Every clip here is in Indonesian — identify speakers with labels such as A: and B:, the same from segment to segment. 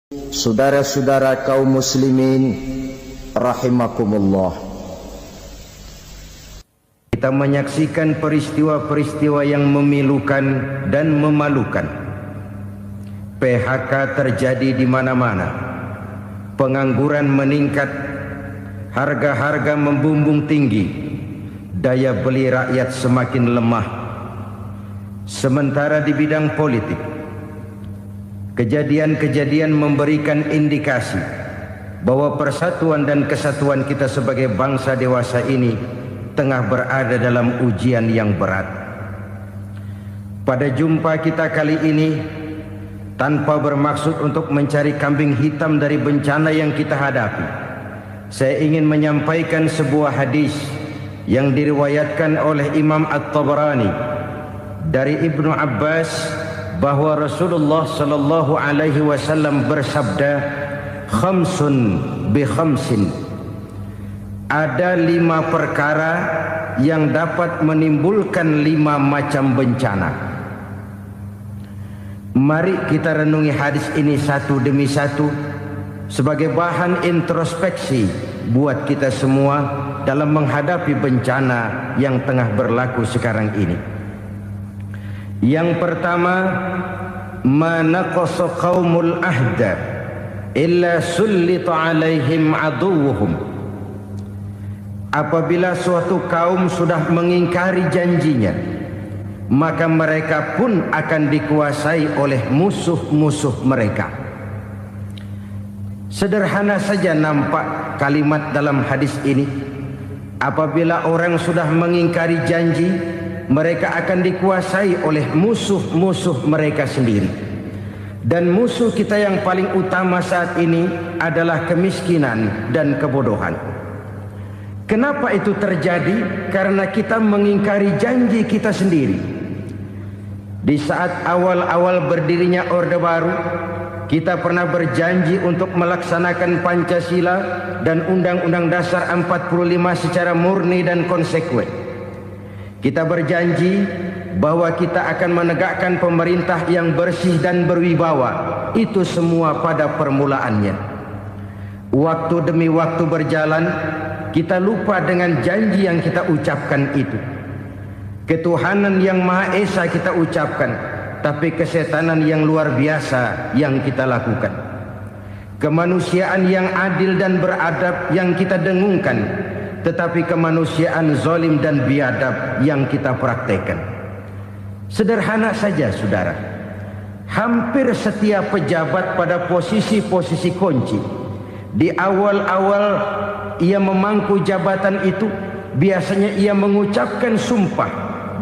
A: Saudara-saudara kaum muslimin rahimakumullah, kita menyaksikan peristiwa-peristiwa yang memilukan dan memalukan. PHK terjadi di mana-mana, pengangguran meningkat, harga-harga membumbung tinggi, daya beli rakyat semakin lemah. Sementara di bidang politik, kejadian-kejadian memberikan indikasi bahwa persatuan dan kesatuan kita sebagai bangsa dewasa ini tengah berada dalam ujian yang berat. Pada jumpa kita kali ini, tanpa bermaksud untuk mencari kambing hitam dari bencana yang kita hadapi, saya ingin menyampaikan sebuah hadis yang diriwayatkan oleh Imam At-Tabarani dari Ibnu Abbas, bahwa Rasulullah sallallahu alaihi wasallam bersabda, khamsun bi khamsin, ada 5 perkara yang dapat menimbulkan 5 macam bencana. Mari kita renungi hadis ini satu demi satu sebagai bahan introspeksi buat kita semua dalam menghadapi bencana yang tengah berlaku sekarang ini. Yang pertama, ma naqasa qaumul ahda illa sullita alaihim aduwwuhum. Apabila suatu kaum sudah mengingkari janjinya, maka mereka pun akan dikuasai oleh musuh-musuh mereka. Sederhana saja nampak kalimat dalam hadis ini. Apabila orang sudah mengingkari janji, mereka akan dikuasai oleh musuh-musuh mereka sendiri. Dan musuh kita yang paling utama saat ini adalah kemiskinan dan kebodohan. Kenapa itu terjadi? Karena kita mengingkari janji kita sendiri. Di saat awal-awal berdirinya Orde Baru, kita pernah berjanji untuk melaksanakan Pancasila dan Undang-Undang Dasar 45 secara murni dan konsekuen. Kita berjanji bahwa kita akan menegakkan pemerintah yang bersih dan berwibawa. Itu semua pada permulaannya. Waktu demi waktu berjalan, kita lupa dengan janji yang kita ucapkan itu. Ketuhanan yang Maha Esa kita ucapkan, tapi kesetanan yang luar biasa yang kita lakukan. Kemanusiaan yang adil dan beradab yang kita dengungkan, tetapi kemanusiaan zalim dan biadab yang kita praktekkan. Sederhana saja saudara, hampir setiap pejabat pada posisi-posisi kunci, di awal-awal ia memangku jabatan itu, biasanya ia mengucapkan sumpah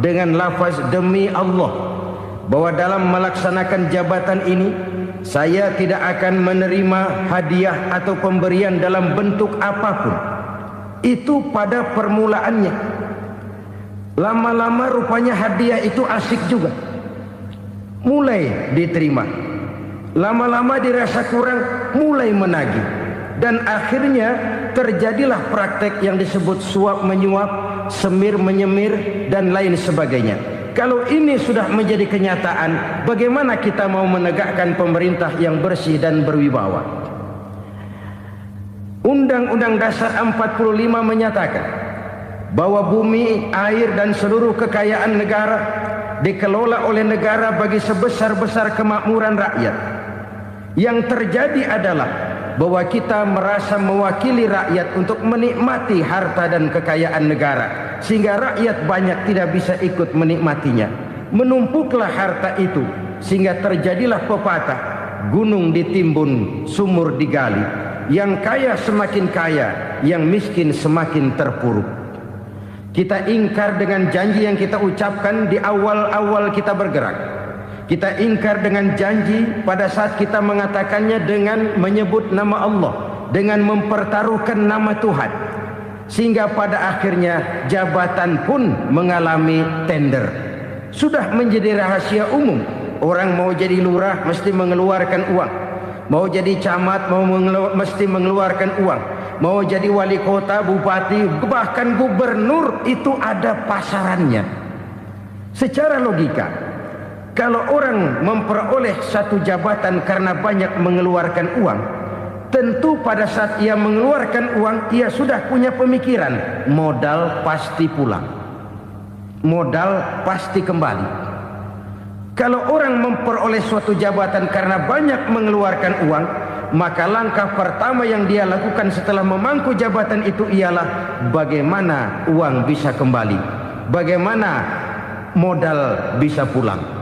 A: dengan lafaz demi Allah, bahwa dalam melaksanakan jabatan ini saya tidak akan menerima hadiah atau pemberian dalam bentuk apapun. Itu pada permulaannya. Lama-lama rupanya hadiah itu asik juga, mulai diterima. Lama-lama dirasa kurang, mulai menagih. Dan akhirnya terjadilah praktek yang disebut suap menyuap, semir menyemir, dan lain sebagainya. Kalau ini sudah menjadi kenyataan, bagaimana kita mau menegakkan pemerintah yang bersih dan berwibawa? Undang-Undang Dasar 45 menyatakan bahwa bumi, air, dan seluruh kekayaan negara dikelola oleh negara bagi sebesar-besar kemakmuran rakyat. Yang terjadi adalah bahwa kita merasa mewakili rakyat untuk menikmati harta dan kekayaan negara, sehingga rakyat banyak tidak bisa ikut menikmatinya. Menumpuklah harta itu sehingga terjadilah pepatah, gunung ditimbun, sumur digali. Yang kaya semakin kaya, yang miskin semakin terpuruk. Kita ingkar dengan janji yang kita ucapkan di awal-awal kita bergerak. Kita ingkar dengan janji pada saat kita mengatakannya dengan menyebut nama Allah, dengan mempertaruhkan nama Tuhan. Sehingga pada akhirnya jabatan pun mengalami tender. Sudah menjadi rahasia umum. Orang mau jadi lurah mesti mengeluarkan uang. Mau jadi camat mesti mengeluarkan uang. Mau jadi wali kota, bupati, bahkan gubernur, itu ada pasarannya. Secara logika, Kalau orang memperoleh satu jabatan karena banyak mengeluarkan uang, tentu pada saat ia mengeluarkan uang, ia sudah punya pemikiran, modal pasti pulang, modal pasti kembali. Kalau orang memperoleh suatu jabatan karena banyak mengeluarkan uang, maka langkah pertama yang dia lakukan setelah memangku jabatan itu ialah bagaimana uang bisa kembali, bagaimana modal bisa pulang.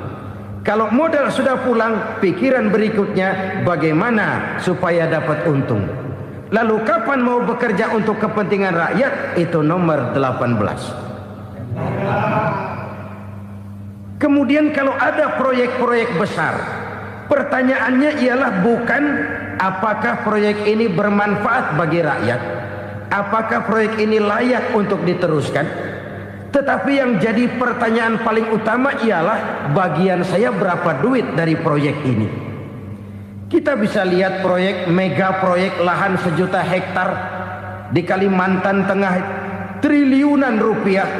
A: Kalau modal sudah pulang, pikiran berikutnya bagaimana supaya dapat untung. Lalu kapan mau bekerja untuk kepentingan rakyat? Itu nomor 18. Kemudian kalau ada proyek-proyek besar, pertanyaannya ialah bukan apakah proyek ini bermanfaat bagi rakyat, apakah proyek ini layak untuk diteruskan, tetapi yang jadi pertanyaan paling utama ialah bagian saya berapa duit dari proyek ini. Kita bisa lihat proyek, mega proyek lahan 1 juta hektar di Kalimantan Tengah, triliunan rupiah,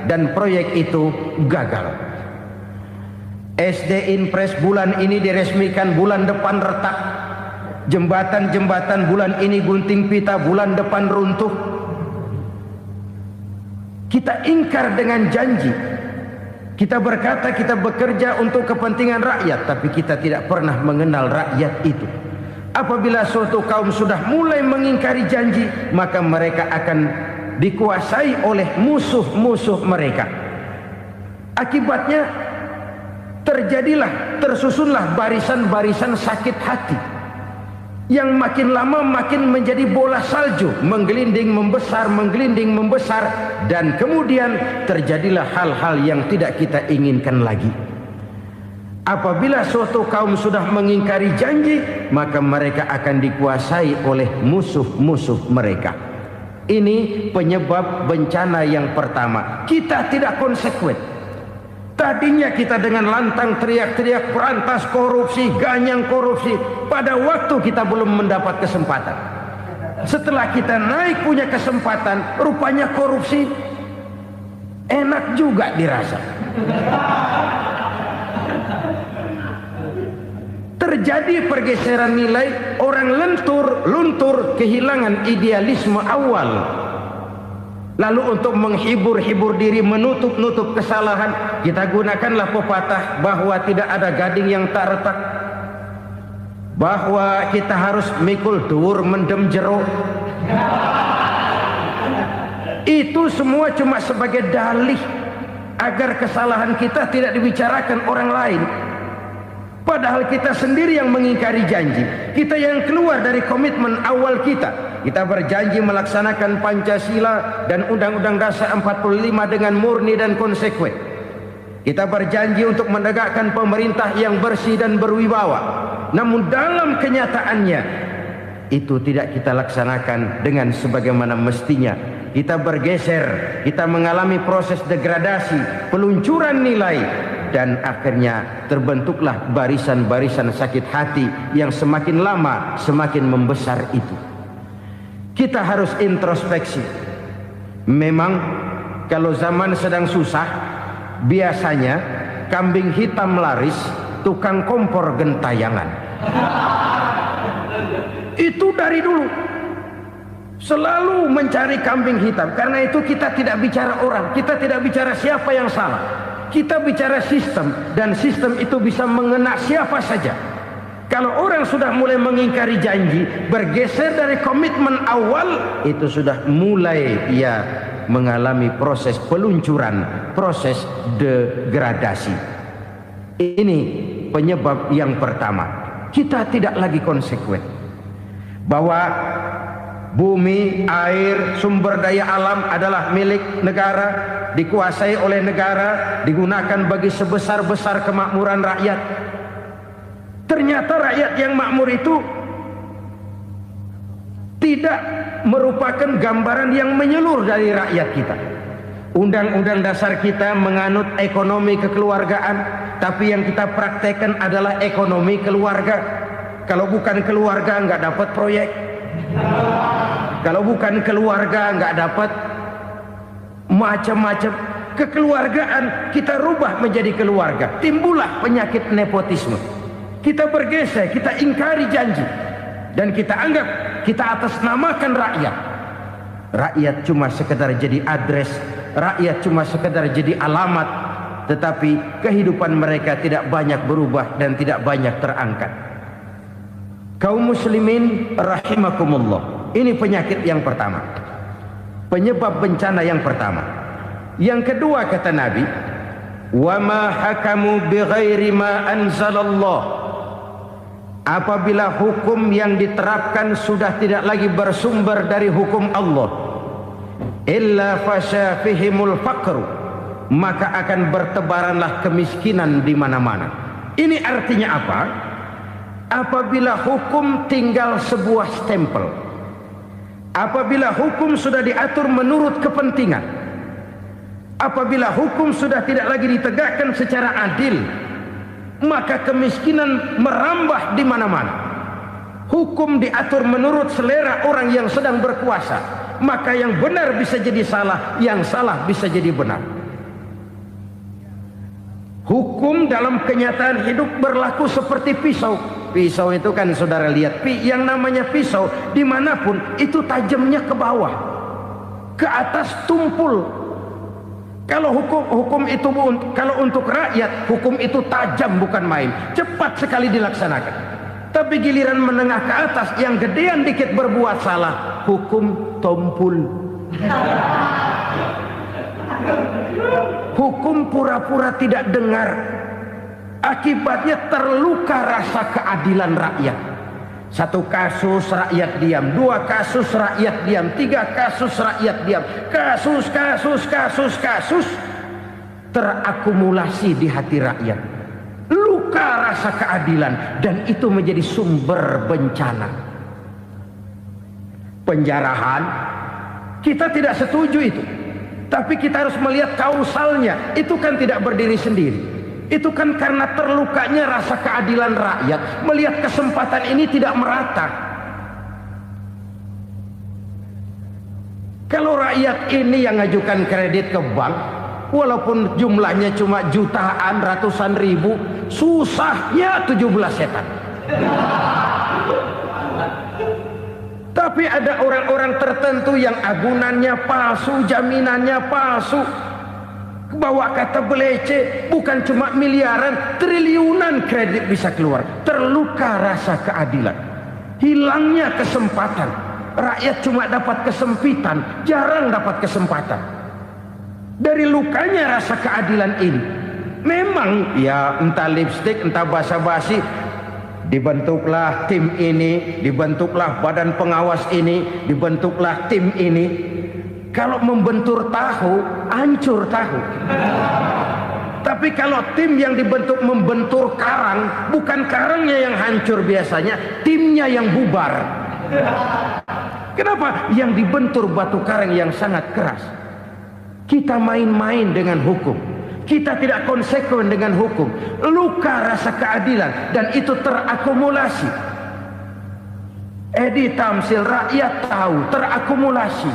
A: dan proyek itu gagal. SD Inpres bulan ini diresmikan, bulan depan retak. Jembatan-jembatan bulan ini gunting pita, bulan depan runtuh. Kita ingkar dengan janji. Kita berkata kita bekerja untuk kepentingan rakyat, tapi kita tidak pernah mengenal rakyat itu. Apabila suatu kaum sudah mulai mengingkari janji, maka mereka akan dikuasai oleh musuh-musuh mereka. Akibatnya tersusunlah barisan-barisan sakit hati, yang makin lama makin menjadi bola salju, menggelinding membesar, dan kemudian terjadilah hal-hal yang tidak kita inginkan lagi. Apabila suatu kaum sudah mengingkari janji, maka mereka akan dikuasai oleh musuh-musuh mereka. Ini penyebab bencana yang pertama. Kita tidak konsekuen. Tadinya kita dengan lantang teriak-teriak berantas korupsi, ganyang korupsi. Pada waktu kita belum mendapat kesempatan. Setelah kita naik punya kesempatan, rupanya korupsi enak juga dirasa. Terjadi pergeseran nilai, orang luntur, kehilangan idealisme awal. Lalu untuk menghibur diri, menutup kesalahan, kita gunakanlah pepatah bahwa tidak ada gading yang tak retak, bahwa kita harus mikul dur mendem jero. Itu semua cuma sebagai dalih agar kesalahan kita tidak dibicarakan orang lain. Padahal kita sendiri yang mengingkari janji. Kita yang keluar dari komitmen awal kita. Kita berjanji melaksanakan Pancasila dan Undang-Undang Dasar 45 dengan murni dan konsekuen. Kita berjanji untuk menegakkan pemerintah yang bersih dan berwibawa. Namun dalam kenyataannya itu tidak kita laksanakan dengan sebagaimana mestinya. Kita bergeser, kita mengalami proses degradasi, peluncuran nilai, dan akhirnya terbentuklah barisan-barisan sakit hati yang semakin lama semakin membesar itu. Kita harus introspeksi. Memang kalau zaman sedang susah, biasanya kambing hitam laris, tukang kompor gentayangan. Itu dari dulu selalu mencari kambing hitam. Karena itu kita tidak bicara orang, kita tidak bicara siapa yang salah, kita bicara sistem, dan sistem itu bisa mengena siapa saja. Kalau orang sudah mulai mengingkari janji, bergeser dari komitmen awal, itu sudah mulai ia mengalami proses peluncuran, proses degradasi. Ini penyebab yang pertama. Kita tidak lagi konsekuen bahwa bumi, air, sumber daya alam adalah milik negara, dikuasai oleh negara, digunakan bagi sebesar-besar kemakmuran rakyat. Ternyata rakyat yang makmur itu tidak merupakan gambaran yang menyeluruh dari rakyat kita. Undang-undang dasar kita menganut ekonomi kekeluargaan, tapi yang kita praktekkan adalah ekonomi keluarga. Kalau bukan keluarga nggak dapat proyek. Kalau bukan keluarga nggak dapat macam-macam. kekeluargaan kita rubah menjadi keluarga, timbullah penyakit nepotisme. Kita bergeser, kita ingkari janji, dan kita anggap kita atasnamakan rakyat. Rakyat cuma sekedar jadi adres, rakyat cuma sekedar jadi alamat, tetapi kehidupan mereka tidak banyak berubah dan tidak banyak terangkat. Kaum muslimin rahimakumullah, ini penyakit yang pertama, penyebab bencana yang pertama. Yang kedua kata Nabi, wa ma hakamu bighairi ma anzalallah. Apabila hukum yang diterapkan sudah tidak lagi bersumber dari hukum Allah, illa fasha fihimul faqru, maka akan bertebaranlah kemiskinan di mana-mana. Ini artinya apa? Apabila hukum tinggal sebuah stempel, apabila hukum sudah diatur menurut kepentingan, apabila hukum sudah tidak lagi ditegakkan secara adil, maka kemiskinan merambah di mana-mana. Hukum diatur menurut selera orang yang sedang berkuasa, maka yang benar bisa jadi salah, yang salah bisa jadi benar. Hukum dalam kenyataan hidup berlaku seperti pisau. Pisau itu kan saudara lihat, yang namanya pisau dimanapun itu tajamnya ke bawah, ke atas tumpul. Kalau hukum itu, kalau untuk rakyat, hukum itu tajam bukan main, cepat sekali dilaksanakan. Tapi giliran menengah ke atas, yang gedean dikit berbuat salah, hukum tumpul. Hukum pura-pura tidak dengar. Akibatnya terluka rasa keadilan rakyat. Satu kasus rakyat diam, dua kasus rakyat diam, tiga kasus rakyat diam, kasus terakumulasi di hati rakyat. Luka rasa keadilan, dan itu menjadi sumber bencana. Penjarahan, kita tidak setuju itu, tapi kita harus melihat kausalnya. Itu kan tidak berdiri sendiri. Itu kan karena terlukanya rasa keadilan rakyat, melihat kesempatan ini tidak merata. Kalau rakyat ini yang ngajukan kredit ke bank, walaupun jumlahnya cuma jutaan, ratusan ribu, susahnya 17 setan. Tapi ada orang-orang tertentu yang agunannya palsu, jaminannya palsu, bawa kata belece, bukan cuma miliaran, triliunan kredit bisa keluar. Terluka rasa keadilan, hilangnya kesempatan. Rakyat cuma dapat kesempitan, jarang dapat kesempatan. Dari lukanya rasa keadilan ini, memang ya entah lipstik, entah basa-basi, dibentuklah tim ini, dibentuklah badan pengawas ini, dibentuklah tim ini. Kalau membentur tahu, hancur tahu. Tapi kalau tim yang dibentuk membentur karang, bukan karangnya yang hancur biasanya, timnya yang bubar. Kenapa? Yang dibentur batu karang yang sangat keras. Kita main-main dengan hukum, kita tidak konsekuen dengan hukum. Luka rasa keadilan, dan itu terakumulasi. Edi Tamsil, rakyat tahu, terakumulasi,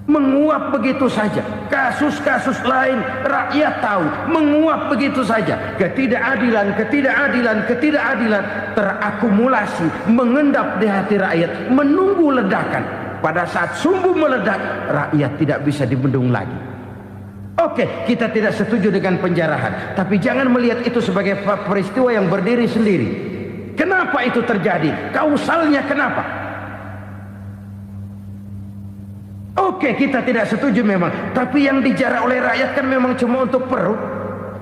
A: menguap begitu saja. Kasus-kasus lain rakyat tahu, menguap begitu saja. Ketidakadilan terakumulasi, mengendap di hati rakyat, menunggu ledakan. Pada saat sumbu meledak, rakyat tidak bisa dibendung lagi. Oke, kita tidak setuju dengan penjarahan, tapi jangan melihat itu sebagai peristiwa yang berdiri sendiri. Kenapa itu terjadi? Kausalnya kenapa? Oke, kita tidak setuju memang, tapi yang dijarah oleh rakyat kan memang cuma untuk perut.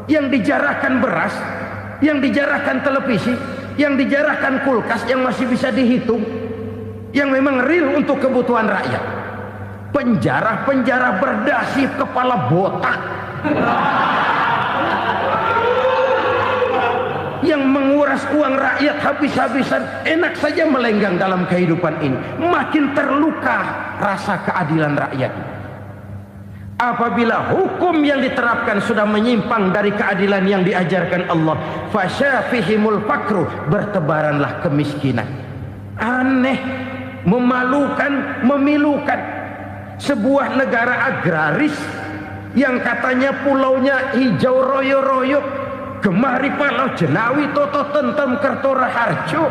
A: Yang dijarahkan beras, yang dijarahkan televisi, yang dijarahkan kulkas yang masih bisa dihitung, yang memang real untuk kebutuhan rakyat. Penjara-penjara berdasi kepala botak yang menguras uang rakyat habis-habisan, enak saja melenggang dalam kehidupan ini. Makin terluka rasa keadilan rakyat. Apabila hukum yang diterapkan sudah menyimpang dari keadilan yang diajarkan Allah, fasyafihimul fakru, bertebaranlah kemiskinan. Aneh, memalukan, memilukan. Sebuah negara agraris yang katanya pulaunya hijau royo-royo, gemari Palau Jenawi Toto Tentem Kertoraharjo,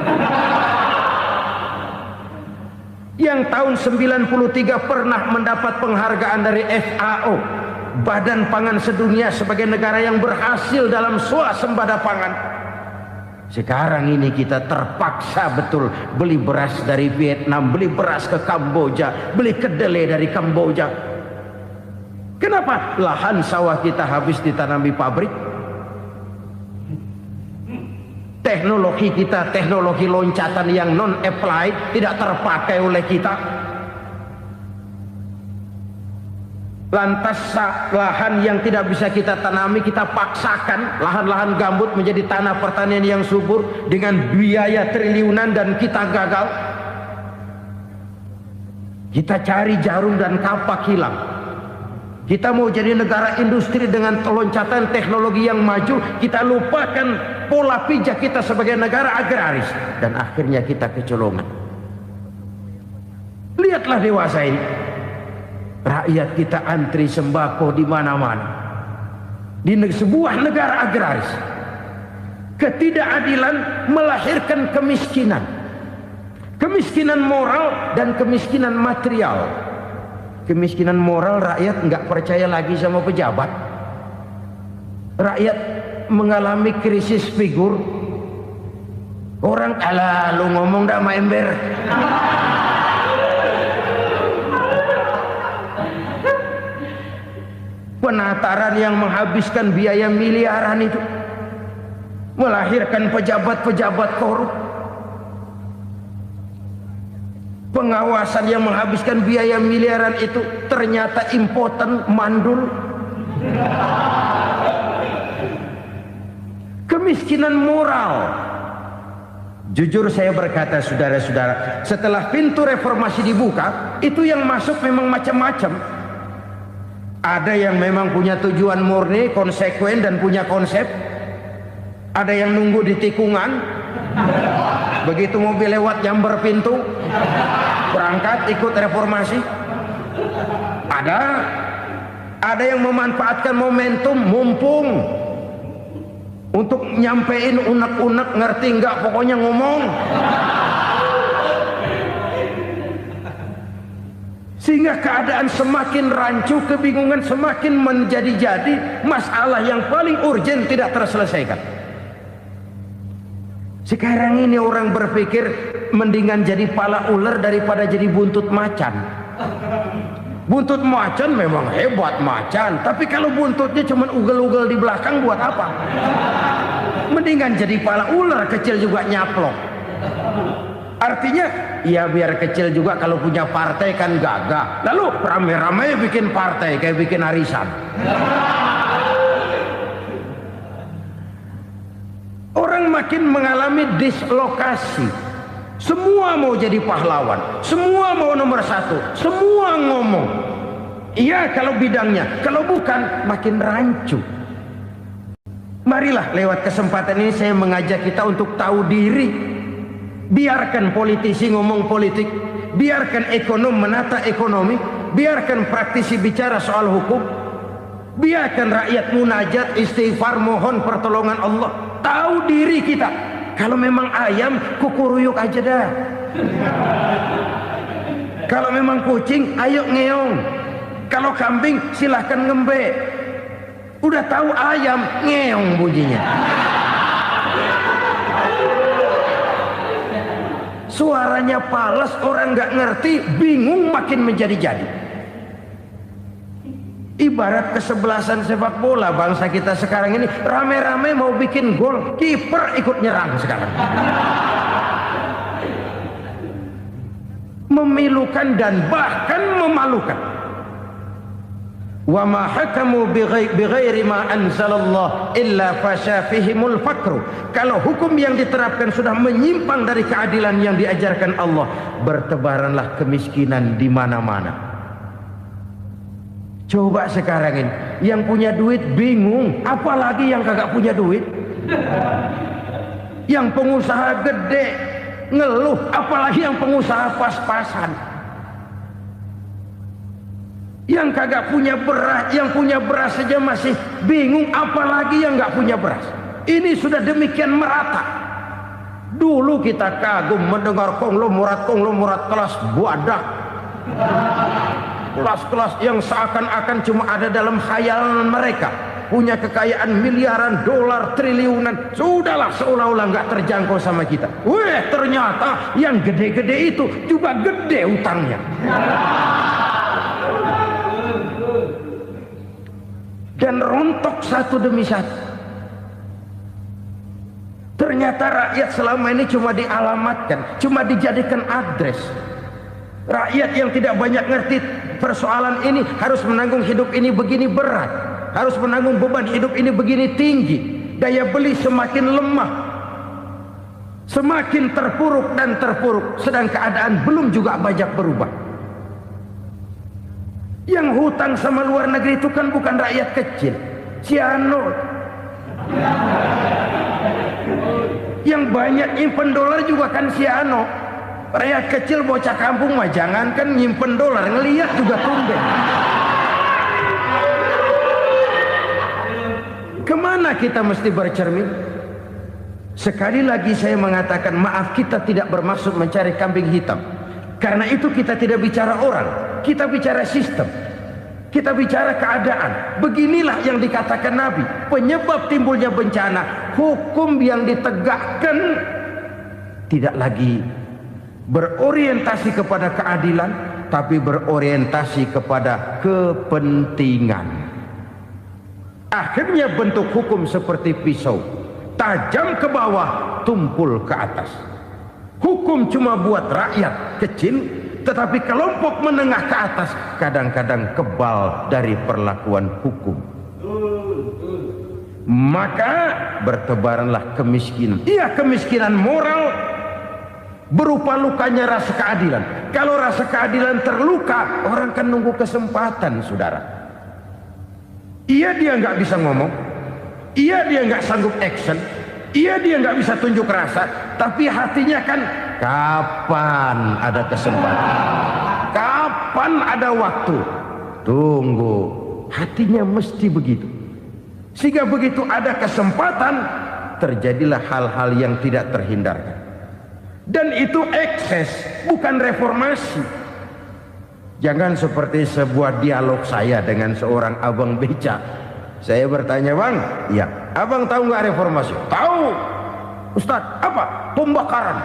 A: yang tahun 93 pernah mendapat penghargaan dari FAO, Badan Pangan Sedunia, sebagai negara yang berhasil dalam swasembada pangan. Sekarang ini kita terpaksa betul beli beras dari Vietnam, beli beras ke Kamboja, beli kedelai dari Kamboja. Kenapa? Lahan sawah kita habis ditanami pabrik. Teknologi kita, teknologi loncatan yang non-applied, tidak terpakai oleh kita. Lantas lahan yang tidak bisa kita tanami, kita paksakan lahan-lahan gambut menjadi tanah pertanian yang subur dengan biaya triliunan, dan kita gagal. Kita cari jarum dan kapak hilang. Kita mau jadi negara industri dengan loncatan teknologi yang maju, kita lupakan pola pijak kita sebagai negara agraris, dan akhirnya kita kecolongan. Lihatlah dewasa ini, rakyat kita antri sembako di mana-mana. Di sebuah negara agraris, ketidakadilan melahirkan kemiskinan, kemiskinan moral dan kemiskinan material. Kemiskinan moral, rakyat nggak percaya lagi sama pejabat. Rakyat mengalami krisis figur. Orang alah lu ngomong dah sama ember. Penataran yang menghabiskan biaya miliaran itu melahirkan pejabat-pejabat korup. Pengawasan yang menghabiskan biaya miliaran itu ternyata impoten, mandul. Kemiskinan moral. Jujur saya berkata, saudara-saudara, setelah pintu reformasi dibuka, itu yang masuk memang macam-macam. Ada yang memang punya tujuan murni, konsekuen dan punya konsep. Ada yang nunggu di tikungan, begitu mobil lewat nyamber pintu, berangkat ikut reformasi. Ada yang memanfaatkan momentum, mumpung, untuk nyampein unek-unek, ngerti nggak, pokoknya ngomong. Sehingga keadaan semakin rancu, kebingungan semakin menjadi-jadi, masalah yang paling urgen tidak terselesaikan. Sekarang ini orang berpikir mendingan jadi pala ular daripada jadi buntut macan. Buntut macan memang hebat macan, tapi kalau buntutnya cuma ugel-ugel di belakang buat apa? Mendingan jadi pala ular, kecil juga nyaplok. Artinya ya biar kecil juga kalau punya partai kan gagah. Lalu rame-rame bikin partai kayak bikin arisan. Orang makin mengalami dislokasi. Semua mau jadi pahlawan, semua mau nomor satu, semua ngomong. Iya kalau bidangnya, kalau bukan makin rancu. Marilah lewat kesempatan ini saya mengajak kita untuk tahu diri. Biarkan politisi ngomong politik, biarkan ekonom menata ekonomi, biarkan praktisi bicara soal hukum, biarkan rakyat munajat, istighfar, mohon pertolongan Allah. Tahu diri kita. Kalau memang ayam, kukuruyuk aja dah. Kalau memang kucing, ayo ngeong. Kalau kambing, silahkan ngembe. Udah tahu ayam, ngeong bunyinya. Suaranya palas, orang nggak ngerti, bingung, makin menjadi-jadi. Ibarat kesebelasan sepak bola bangsa kita sekarang ini, rame-rame mau bikin gol, kiper ikut nyerang sekarang. Memilukan dan bahkan memalukan. Wa ma hakamu bighairi ma anzalallah illa fasyafihimul fakru. Kalau hukum yang diterapkan sudah menyimpang dari keadilan yang diajarkan Allah, bertebaranlah kemiskinan di mana-mana. Coba sekarang ini, yang punya duit bingung, apalagi yang kagak punya duit. Yang pengusaha gede ngeluh, apalagi yang pengusaha pas-pasan. Yang kagak punya beras, yang punya beras saja masih bingung, apalagi yang nggak punya beras. Ini sudah demikian merata. Dulu kita kagum mendengar konglomerat kelas buadak, kelas-kelas yang seakan-akan cuma ada dalam khayalan mereka, punya kekayaan miliaran dolar, triliunan. Sudahlah, seolah-olah nggak terjangkau sama kita. Weh, ternyata yang gede-gede itu juga gede utangnya. Dan rontok satu demi satu. Ternyata rakyat selama ini cuma dialamatkan, cuma dijadikan address. Rakyat yang tidak banyak ngerti persoalan ini harus menanggung hidup ini begini berat, harus menanggung beban hidup ini begini tinggi, daya beli semakin lemah, semakin terpuruk dan terpuruk, sedang keadaan belum juga banyak berubah. Yang hutang sama luar negeri itu kan bukan rakyat kecil, Ciano. Yang banyak nyimpen dolar juga kan Ciano. Rakyat kecil bocah kampung mah jangankan nyimpen dolar, ngelihat juga tumben. Kemana kita mesti bercermin? Sekali lagi saya mengatakan, maaf, kita tidak bermaksud mencari kambing hitam. Karena itu kita tidak bicara orang, kita bicara sistem, kita bicara keadaan. Beginilah yang dikatakan Nabi, penyebab timbulnya bencana, hukum yang ditegakkan tidak lagi berorientasi kepada keadilan, tapi berorientasi kepada kepentingan. Akhirnya bentuk hukum seperti pisau, tajam ke bawah, tumpul ke atas. Hukum cuma buat rakyat kecil, tetapi kelompok menengah ke atas kadang-kadang kebal dari perlakuan hukum. Maka bertebaranlah kemiskinan. Iya, kemiskinan moral berupa lukanya rasa keadilan. Kalau rasa keadilan terluka, orang kan nunggu kesempatan, saudara. Iya, dia nggak bisa ngomong. Iya, dia nggak sanggup action. Iya, dia nggak bisa tunjuk rasa, tapi hatinya kan, kapan ada kesempatan, kapan ada waktu, tunggu. Hatinya mesti begitu. Sehingga begitu ada kesempatan, terjadilah hal-hal yang tidak terhindarkan. Dan itu ekses, bukan reformasi. Jangan seperti sebuah dialog saya dengan seorang abang beca. Saya bertanya, bang, iya, abang tahu nggak reformasi? Tahu, Ustadz. Apa? Pembakaran.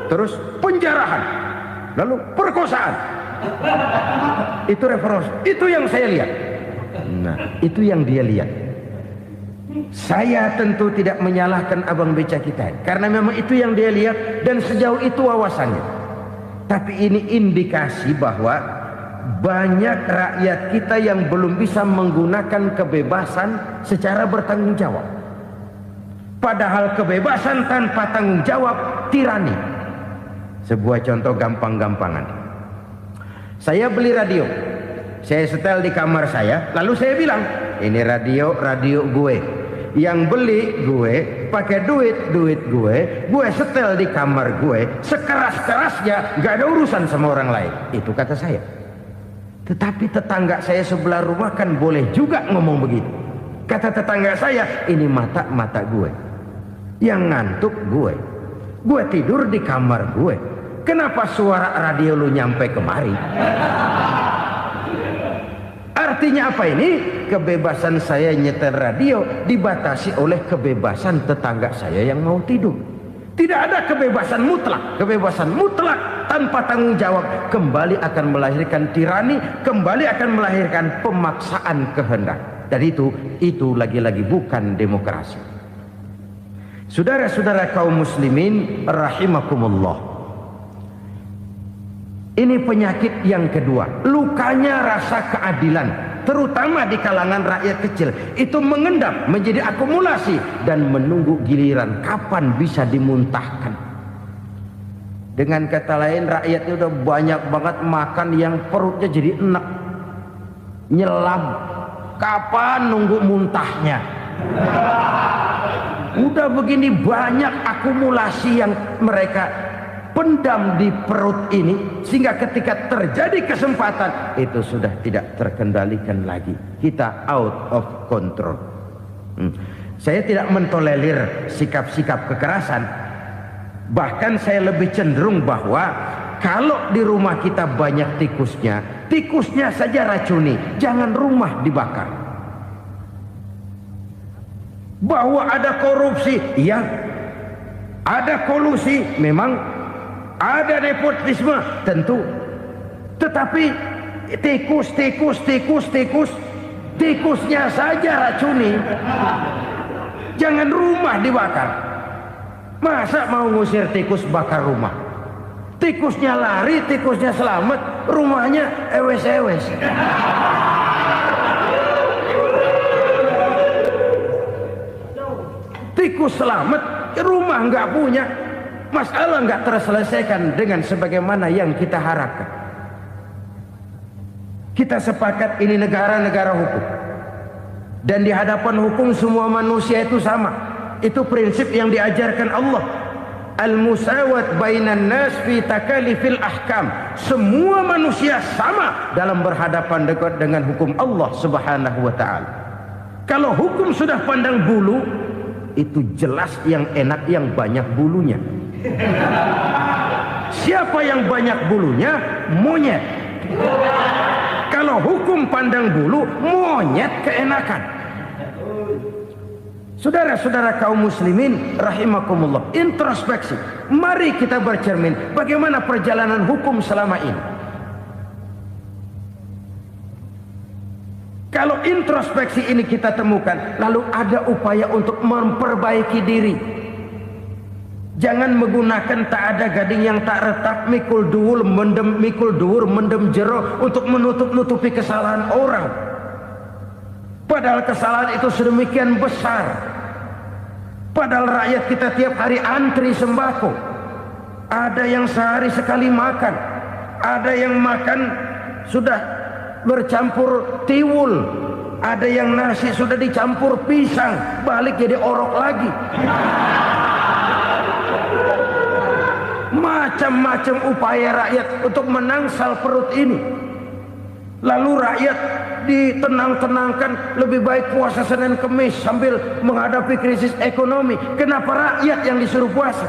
A: Terus penjarahan, lalu perkosaan. Itu reformasi. Itu yang saya lihat. Nah, itu yang dia lihat. Saya tentu tidak menyalahkan abang beca kita, karena memang itu yang dia lihat dan sejauh itu wawasannya. Tapi ini indikasi bahwa banyak rakyat kita yang belum bisa menggunakan kebebasan secara bertanggung jawab. Padahal kebebasan tanpa tanggung jawab tirani. Sebuah contoh gampang-gampangan. Saya beli radio, saya setel di kamar saya, lalu saya bilang, ini radio gue. Yang beli gue, pakai duit gue setel di kamar gue, sekeras-kerasnya, gak ada urusan sama orang lain. Itu kata saya. Tetapi tetangga saya sebelah rumah kan boleh juga ngomong begitu. Kata tetangga saya, ini mata gue, yang ngantuk gue tidur di kamar gue. Kenapa suara radio lu nyampe kemari? Artinya apa ini? Kebebasan saya nyetel radio dibatasi oleh kebebasan tetangga saya yang mau tidur. Tidak ada kebebasan mutlak. Kebebasan mutlak tanpa tanggung jawab kembali akan melahirkan tirani, kembali akan melahirkan pemaksaan kehendak. Dan itu lagi-lagi bukan demokrasi. Saudara-saudara kaum muslimin rahimakumullah. Ini penyakit yang kedua, lukanya rasa keadilan, terutama di kalangan rakyat kecil. Itu mengendap menjadi akumulasi dan menunggu giliran kapan bisa dimuntahkan. Dengan kata lain, rakyatnya udah banyak banget makan yang perutnya jadi enek, nyelam. Kapan nunggu muntahnya? Udah begini banyak akumulasi yang mereka pendam di perut ini, sehingga ketika terjadi kesempatan itu sudah tidak terkendalikan lagi. Kita out of control. Saya tidak mentolerir sikap-sikap kekerasan. Bahkan saya lebih cenderung bahwa kalau di rumah kita banyak tikusnya, tikusnya saja racuni, jangan rumah dibakar. Bahwa ada korupsi, iya. Ada kolusi, memang. Ada nepotisme, tentu. Tetapi tikusnya saja racuni. Jangan rumah dibakar. Masa mau ngusir tikus bakar rumah? Tikusnya lari, tikusnya selamat, rumahnya ewes-ewes. Tikus selamat, rumah nggak punya. Masalah nggak terselesaikan dengan sebagaimana yang kita harapkan. Kita sepakat ini negara hukum, dan di hadapan hukum semua manusia itu sama. Itu prinsip yang diajarkan Allah. Al-musawat bainan nas fi takalifil ahkam. Semua manusia sama dalam berhadapan dekat dengan hukum Allah Subhanahu wa taala. Kalau hukum sudah pandang bulu, itu jelas yang enak yang banyak bulunya. Siapa yang banyak bulunya? Monyet. Kalau hukum pandang bulu, monyet keenakan. Saudara-saudara kaum muslimin rahimakumullah, introspeksi. Mari kita bercermin bagaimana perjalanan hukum selama ini. Kalau introspeksi ini kita temukan, lalu ada upaya untuk memperbaiki diri. Jangan menggunakan tak ada gading yang tak retak, mikul duwur mendem jero untuk menutup-nutupi kesalahan orang. Padahal kesalahan itu sedemikian besar. Padahal rakyat kita tiap hari antri sembako. Ada yang sehari sekali makan, ada yang makan sudah bercampur tiwul, ada yang nasi sudah dicampur pisang, balik jadi orok lagi. Macam-macam upaya rakyat untuk menangsal perut ini. Lalu rakyat ditenang-tenangkan, lebih baik puasa Senin Kemis sambil menghadapi krisis ekonomi. Kenapa rakyat yang disuruh puasa?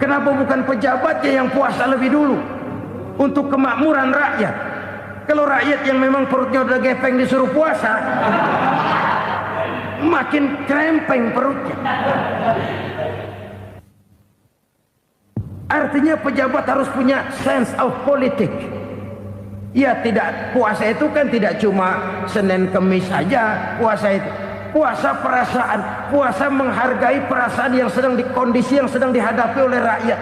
A: Kenapa bukan pejabatnya yang puasa lebih dulu untuk kemakmuran rakyat? Kalau rakyat yang memang perutnya udah gepeng disuruh puasa, makin krempeng perutnya. Artinya pejabat harus punya sense of politik. Ya, tidak, puasa itu kan tidak cuma Senin Kemis saja. Puasa itu puasa perasaan, puasa menghargai perasaan yang sedang kondisi yang sedang dihadapi oleh rakyat.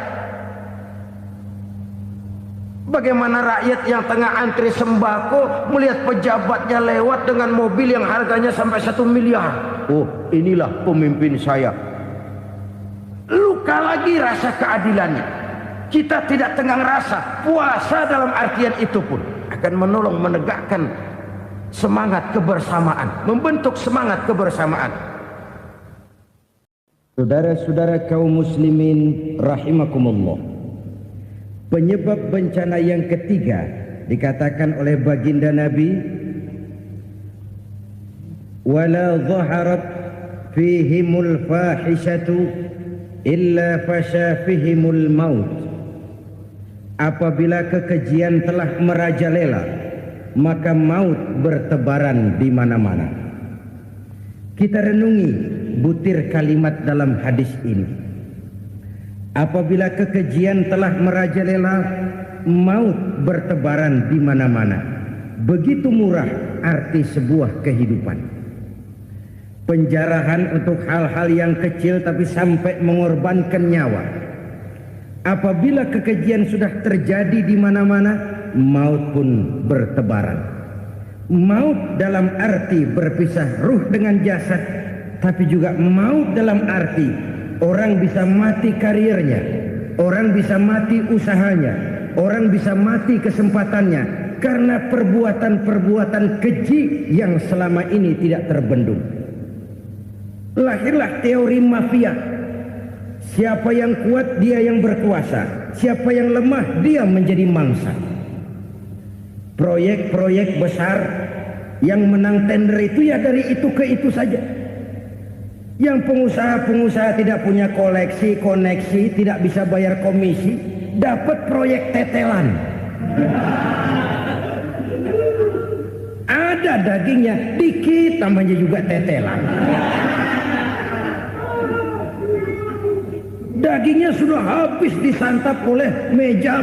A: Bagaimana rakyat yang tengah antri sembako melihat pejabatnya lewat dengan mobil yang harganya sampai 1 miliar. Oh, inilah pemimpin saya. Luka lagi rasa keadilannya. Kita tidak tenggang rasa. Puasa dalam artian itu pun akan menolong menegakkan semangat kebersamaan, membentuk semangat kebersamaan. Saudara-saudara kaum muslimin rahimakumullah, penyebab bencana yang ketiga dikatakan oleh baginda Nabi, wala dhaharat fihimul fahishatu illa fasha fihimul maut. Apabila kekejian telah merajalela, maka maut bertebaran di mana-mana. Kita renungi butir kalimat dalam hadis ini. Apabila kekejian telah merajalela, maut bertebaran di mana-mana. Begitu murah arti sebuah kehidupan. Penjarahan untuk hal-hal yang kecil tapi sampai mengorbankan nyawa. Apabila kekejian sudah terjadi di mana-mana, maut pun bertebaran. Maut dalam arti berpisah ruh dengan jasad, tapi juga maut dalam arti orang bisa mati karirnya, orang bisa mati usahanya, orang bisa mati kesempatannya karena perbuatan-perbuatan keji yang selama ini tidak terbendung. Lahirlah teori mafia. Siapa yang kuat dia yang berkuasa. siapa yang lemah dia menjadi mangsa. Proyek-proyek besar yang menang tender itu ya dari itu ke itu saja. Yang pengusaha-pengusaha tidak punya koleksi, koneksi, tidak bisa bayar komisi, dapat proyek tetelan. Ada dagingnya, dikit namanya juga tetelan. Dagingnya sudah habis disantap oleh meja.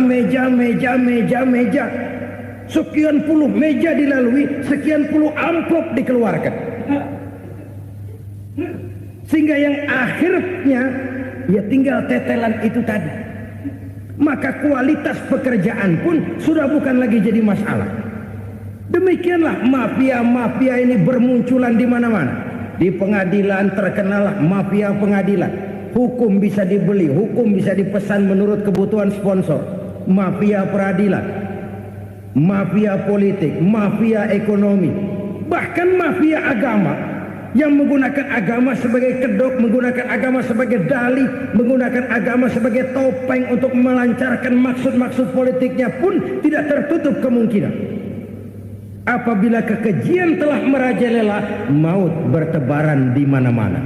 A: Sekian puluh meja dilalui, sekian puluh amplop dikeluarkan. Sehingga yang akhirnya ya tinggal tetelan itu tadi. Maka kualitas pekerjaan pun sudah bukan lagi jadi masalah. Demikianlah mafia-mafia ini bermunculan di mana-mana. Di pengadilan terkenallah mafia pengadilan. Hukum bisa dibeli, hukum bisa dipesan menurut kebutuhan sponsor. Mafia peradilan, mafia politik, mafia ekonomi, bahkan mafia agama yang menggunakan agama sebagai kedok, menggunakan agama sebagai dalih, menggunakan agama sebagai topeng untuk melancarkan maksud-maksud politiknya pun tidak tertutup kemungkinan. Apabila kekejian telah merajalela, maut bertebaran di mana-mana.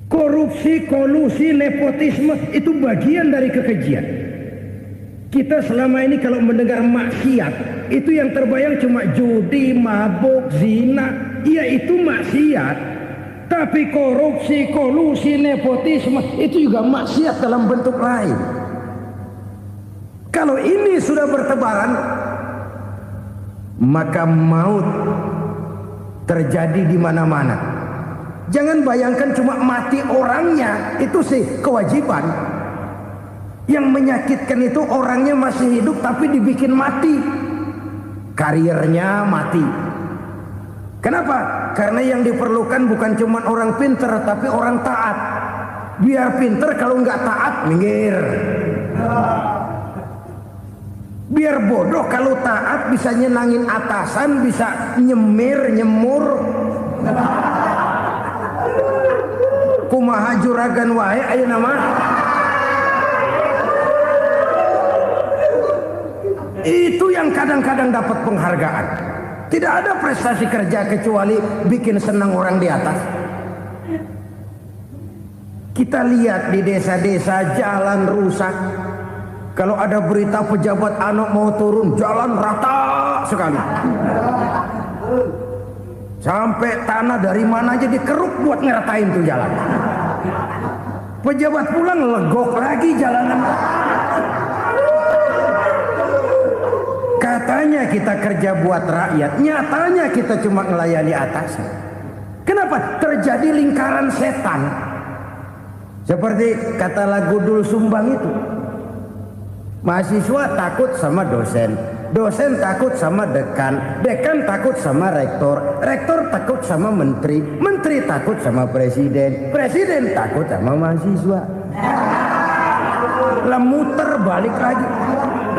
A: Korupsi, kolusi, nepotisme itu bagian dari kekejian. Kita selama ini kalau mendengar maksiat, itu yang terbayang cuma judi, mabuk, zina. Ya itu maksiat. Tapi korupsi, kolusi, nepotisme itu juga maksiat dalam bentuk lain. Kalau ini sudah bertebaran, maka maut terjadi di mana-mana. Jangan bayangkan cuma mati orangnya, itu sih kewajiban. Yang menyakitkan itu orangnya masih hidup tapi dibikin mati. Karirnya mati. Kenapa? Karena yang diperlukan bukan cuma orang pinter tapi orang taat. Biar pinter, kalau nggak taat minggir. Biar bodoh, kalau taat bisa nyenangin atasan, bisa nyemur. Kumaha juragan wae aya nama. Itu yang kadang-kadang dapat penghargaan. Tidak ada prestasi kerja kecuali bikin senang orang di atas. Kita lihat di desa-desa jalan rusak. Kalau ada berita pejabat anak mau turun, jalan rata sekali. Sampai tanah dari mana aja dikeruk buat ngeratain tuh jalan. Pejabat pulang legok lagi jalanan. Katanya kita kerja buat rakyat, nyatanya kita cuma melayani atasan. Kenapa? Terjadi lingkaran setan. Seperti kata lagu Dul Sumbang itu. Mahasiswa takut sama dosen, dosen takut sama dekan, dekan takut sama rektor, rektor takut sama menteri, menteri takut sama presiden, presiden takut sama mahasiswa. Lah muter balik lagi.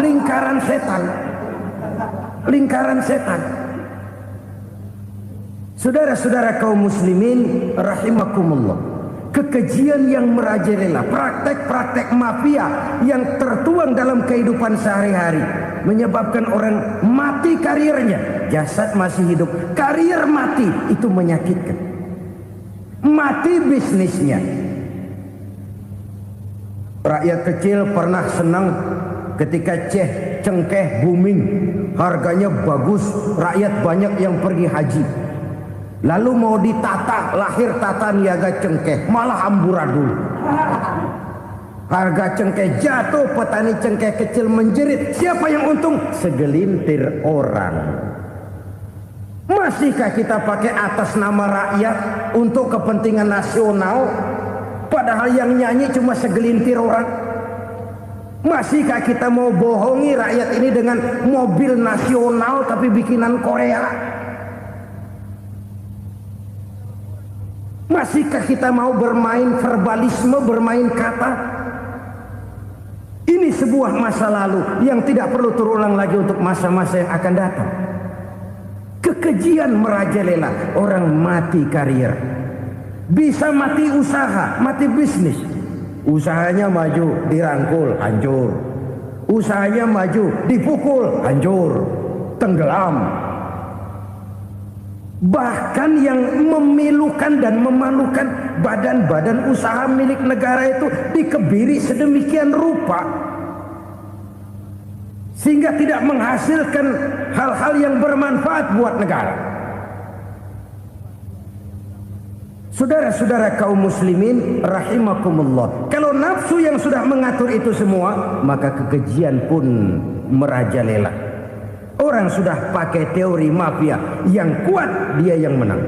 A: Lingkaran setan. Lingkaran setan. Saudara-saudara kaum muslimin rahimakumullah. Kekejian yang merajalela, praktek-praktek mafia yang tertuang dalam kehidupan sehari-hari menyebabkan orang mati karirnya, jasad masih hidup, karir mati, itu menyakitkan. Mati bisnisnya. Rakyat kecil pernah senang ketika cengkeh booming, harganya bagus, rakyat banyak yang pergi haji. Lalu mau ditata, lahir tata niaga cengkeh, malah amburadul. Harga cengkeh jatuh, petani cengkeh kecil menjerit. Siapa yang untung? Segelintir orang. Masihkah kita pakai atas nama rakyat untuk kepentingan nasional, padahal yang nyanyi cuma segelintir orang? Masihkah kita mau bohongi rakyat ini dengan mobil nasional tapi bikinan Korea? Masihkah kita mau bermain verbalisme, bermain kata? Ini sebuah masa lalu yang tidak perlu terulang lagi untuk masa-masa yang akan datang. Kekejian merajalela, orang mati karir. Bisa mati usaha, mati bisnis. Usahanya maju, dirangkul, hancur. Usahanya maju, dipukul, hancur, tenggelam. Bahkan yang memilukan dan memalukan badan-badan usaha milik negara itu dikebiri sedemikian rupa sehingga tidak menghasilkan hal-hal yang bermanfaat buat negara. Saudara-saudara kaum muslimin rahimakumullah, kalau nafsu yang sudah mengatur itu semua, maka kekejian pun merajalela. Orang sudah pakai teori mafia, yang kuat dia yang menang,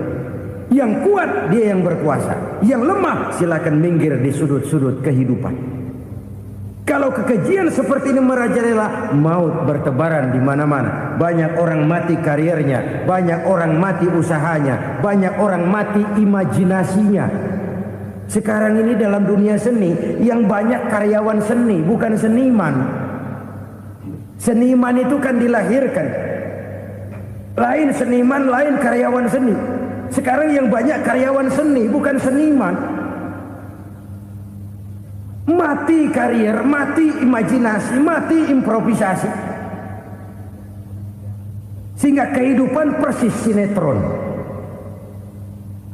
A: yang kuat dia yang berkuasa, yang lemah silakan minggir di sudut-sudut kehidupan. Kalau kekejian seperti ini merajalela, maut bertebaran di mana-mana. Banyak orang mati karirnya, banyak orang mati usahanya, banyak orang mati imajinasinya. Sekarang ini dalam dunia seni, yang banyak karyawan seni, bukan seniman. Seniman itu kan dilahirkan. Lain seniman, lain karyawan seni. Sekarang yang banyak karyawan seni, bukan seniman. Mati karier, mati imajinasi, mati improvisasi. Sehingga kehidupan persis sinetron.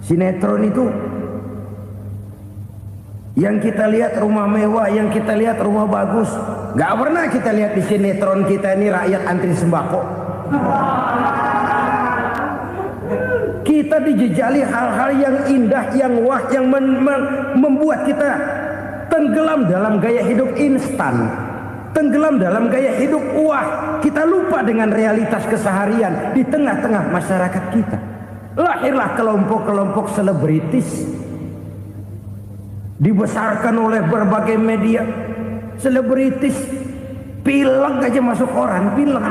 A: Sinetron itu yang kita lihat rumah mewah, yang kita lihat rumah bagus. Gak pernah kita lihat di sinetron kita ini rakyat antri sembako. Kita dijejali hal-hal yang indah, yang wah, yang membuat kita tenggelam dalam gaya hidup instan, tenggelam dalam gaya hidup wah. Kita lupa dengan realitas keseharian di tengah-tengah masyarakat kita. Lahirlah kelompok-kelompok selebritis, dibesarkan oleh berbagai media. Selebritis pilek aja masuk koran, pilek.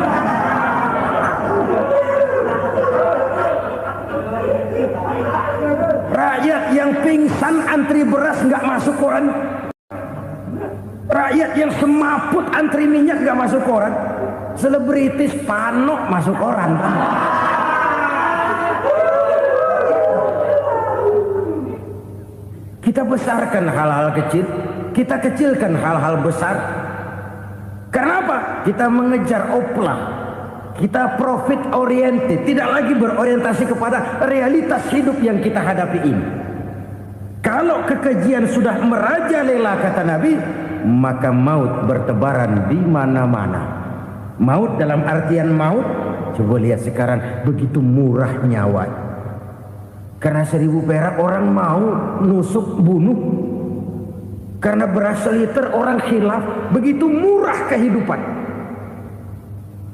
A: Rakyat yang pingsan antri beras nggak masuk koran. Rakyat yang semaput antri minyak nggak masuk koran. Selebritis panok masuk koran. Kita besarkan hal-hal kecil, kita kecilkan hal-hal besar. Kenapa? Kita mengejar oplah. Kita profit oriented, tidak lagi berorientasi kepada realitas hidup yang kita hadapi ini. Kalau kekejian sudah merajalela, kata Nabi, maka maut bertebaran di mana-mana. Maut dalam artian maut, coba lihat sekarang begitu murah nyawa. Karena 1000 perak orang mau nusuk bunuh. Karena beras seliter orang khilaf, begitu murah kehidupan.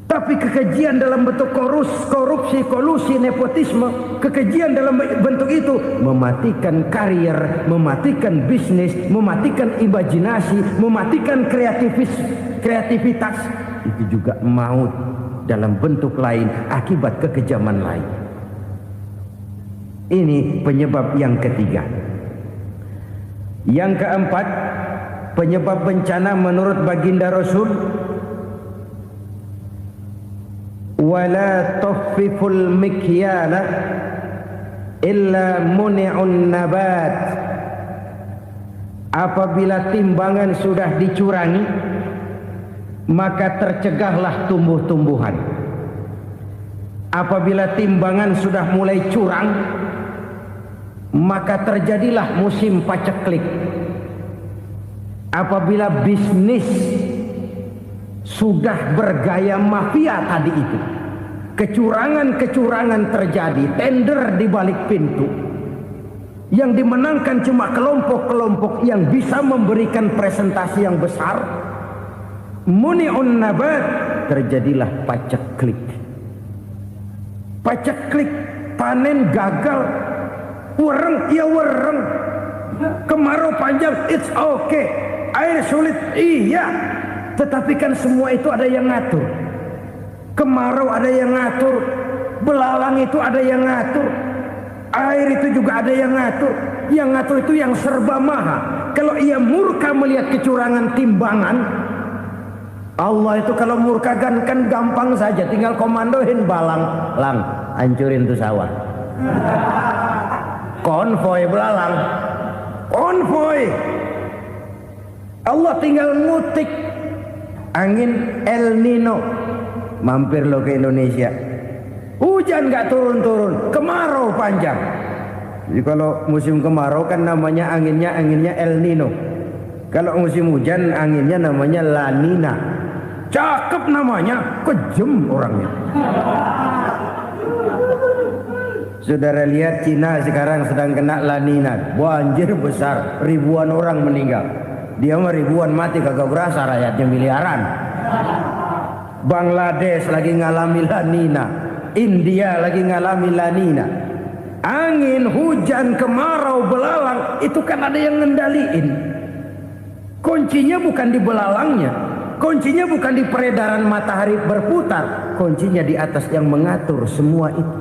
A: Tapi kekejian dalam bentuk korupsi, kolusi, nepotisme, kekejian dalam bentuk itu mematikan karier, mematikan bisnis, mematikan imajinasi, mematikan kreativitas. Itu juga maut dalam bentuk lain akibat kekejaman lain. Ini penyebab yang ketiga. Yang keempat, penyebab bencana menurut baginda Rasul, wala tuffiful mikyala illa muni'un nabat. Apabila timbangan sudah dicurangi, maka tercegahlah tumbuh-tumbuhan. Apabila timbangan sudah mulai curang, maka terjadilah musim paceklik. Apabila bisnis sudah bergaya mafia tadi itu, kecurangan-kecurangan terjadi, tender di balik pintu, yang dimenangkan cuma kelompok-kelompok yang bisa memberikan presentasi yang besar, muni'un nabat, terjadilah paceklik. Paceklik, panen gagal, wereng ya wereng, kemarau panjang it's okay, air sulit iya. Tetapi kan semua itu ada yang ngatur. Kemarau ada yang ngatur, belalang itu ada yang ngatur, air itu juga ada yang ngatur. Yang ngatur itu yang serba maha. Kalau ia murka melihat kecurangan timbangan, Allah itu kalau murka kan gampang saja, tinggal komandoin balang, lang, hancurin tuh sawah. Konvoy belalang, konvoy. Allah tinggal ngutik angin El Nino. Mampir lo ke Indonesia, hujan nggak turun-turun, kemarau panjang. Jadi kalau musim kemarau kan namanya anginnya El Nino. Kalau musim hujan anginnya namanya La Nina. Cakep namanya, kejem orangnya. Saudara lihat Cina sekarang sedang kena La Nina, banjir besar, ribuan orang meninggal. Dia mah ribuan mati kagak berasa, rakyatnya miliaran. Bangladesh lagi ngalami La Nina, India lagi ngalami La Nina. Angin, hujan, kemarau, belalang itu kan ada yang ngendaliin. Kuncinya bukan di belalangnya, kuncinya bukan di peredaran matahari berputar, kuncinya di atas yang mengatur semua itu.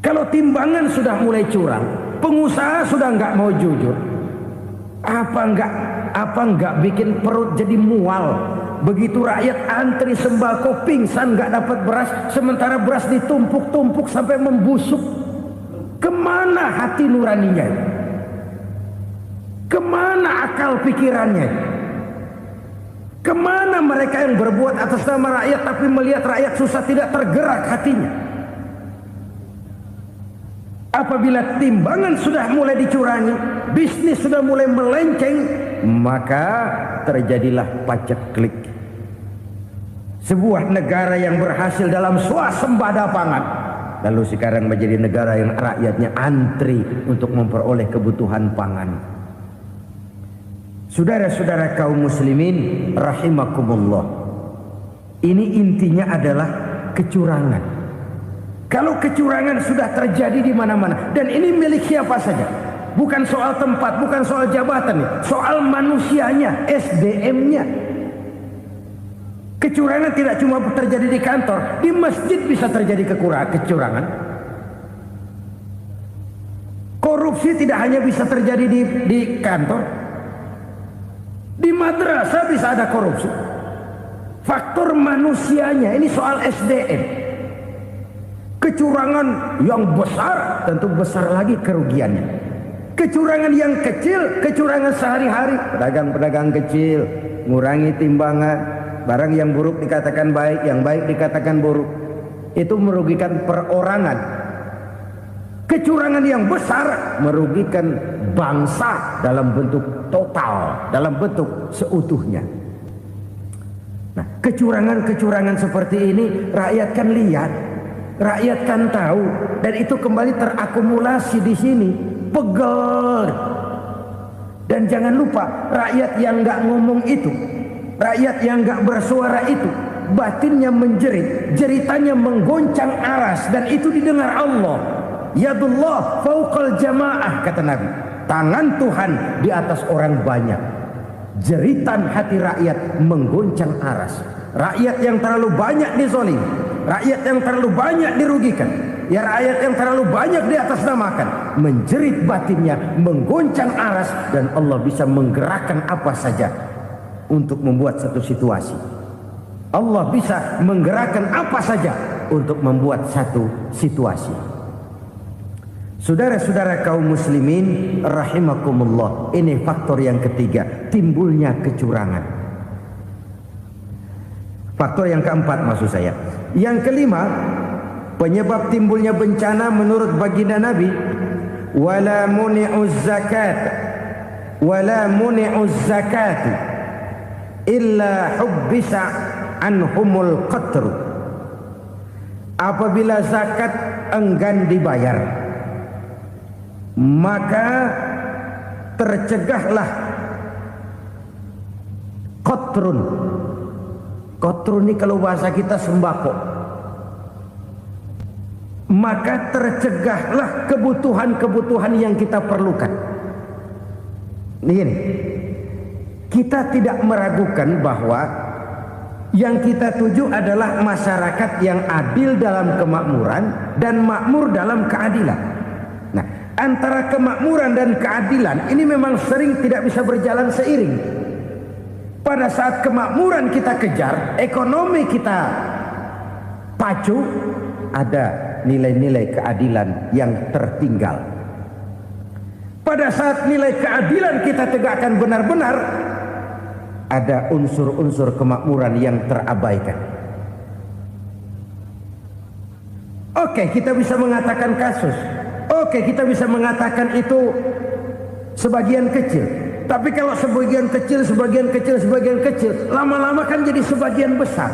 A: Kalau timbangan sudah mulai curang, pengusaha sudah nggak mau jujur, apa nggak bikin perut jadi mual? Begitu rakyat antri sembako pingsan nggak dapat beras, sementara beras ditumpuk-tumpuk sampai membusuk. Kemana hati nuraninya? Kemana akal pikirannya? Kemana mereka yang berbuat atas nama rakyat tapi melihat rakyat susah tidak tergerak hatinya? Apabila timbangan sudah mulai dicurangi, bisnis sudah mulai melenceng, maka terjadilah paceklik. Sebuah negara yang berhasil dalam swasembada pangan, lalu sekarang menjadi negara yang rakyatnya antri untuk memperoleh kebutuhan pangan. Saudara-saudara kaum muslimin rahimakumullah, ini intinya adalah kecurangan. Kalau kecurangan sudah terjadi di mana-mana, dan ini milik siapa saja, bukan soal tempat, bukan soal jabatan, soal manusianya, SDM-nya. Kecurangan tidak cuma terjadi di kantor, di masjid bisa terjadi kecurangan. Korupsi tidak hanya bisa terjadi di kantor, di madrasah bisa ada korupsi. Faktor manusianya, ini soal SDM. Kecurangan yang besar tentu besar lagi kerugiannya. Kecurangan yang kecil, kecurangan sehari-hari, pedagang-pedagang kecil ngurangi timbangan, barang yang buruk dikatakan baik, yang baik dikatakan buruk, itu merugikan perorangan. Kecurangan yang besar merugikan bangsa dalam bentuk total, dalam bentuk seutuhnya. Nah, kecurangan-kecurangan seperti ini rakyat kan lihat, rakyat kan tahu, dan itu kembali terakumulasi di sini, pegel. Dan jangan lupa, rakyat yang nggak ngomong itu, rakyat yang nggak bersuara itu, batinnya menjerit, jeritannya menggoncang aras, dan itu didengar Allah. Yadullah fauqal jamaah, kata Nabi, tangan Tuhan di atas orang banyak. Jeritan hati rakyat menggoncang aras. Rakyat yang terlalu banyak dizolim, rakyat yang terlalu banyak dirugikan, ya rakyat yang terlalu banyak di atas namakan, menjerit batinnya, menggoncang aras, dan Allah bisa menggerakkan apa saja untuk membuat satu situasi. Allah bisa menggerakkan apa saja untuk membuat satu situasi. Saudara-saudara kaum muslimin rahimakumullah, ini faktor yang ketiga, timbulnya kecurangan. Faktor yang keempat maksud saya. Yang kelima, penyebab timbulnya bencana menurut baginda Nabi, wala muni'uz zakat wala muni'uz zakat illa hubbisa anhumul qatru. Apabila zakat enggan dibayar, maka tercegahlah qatrun. Qatrun ini kalau bahasa kita sembako. Maka tercegahlah kebutuhan-kebutuhan yang kita perlukan. Ini, kita tidak meragukan bahwa yang kita tuju adalah masyarakat yang adil dalam kemakmuran dan makmur dalam keadilan. Nah, antara kemakmuran dan keadilan ini memang sering tidak bisa berjalan seiring. Pada saat kemakmuran kita kejar, ekonomi kita pacu, ada nilai-nilai keadilan yang tertinggal. pada saat nilai keadilan kita tegakkan benar-benar, ada unsur-unsur kemakmuran yang terabaikan. Oke, kita bisa mengatakan kasus. Oke, kita bisa mengatakan itu sebagian kecil. Tapi kalau sebagian kecil, lama-lama kan jadi sebagian besar.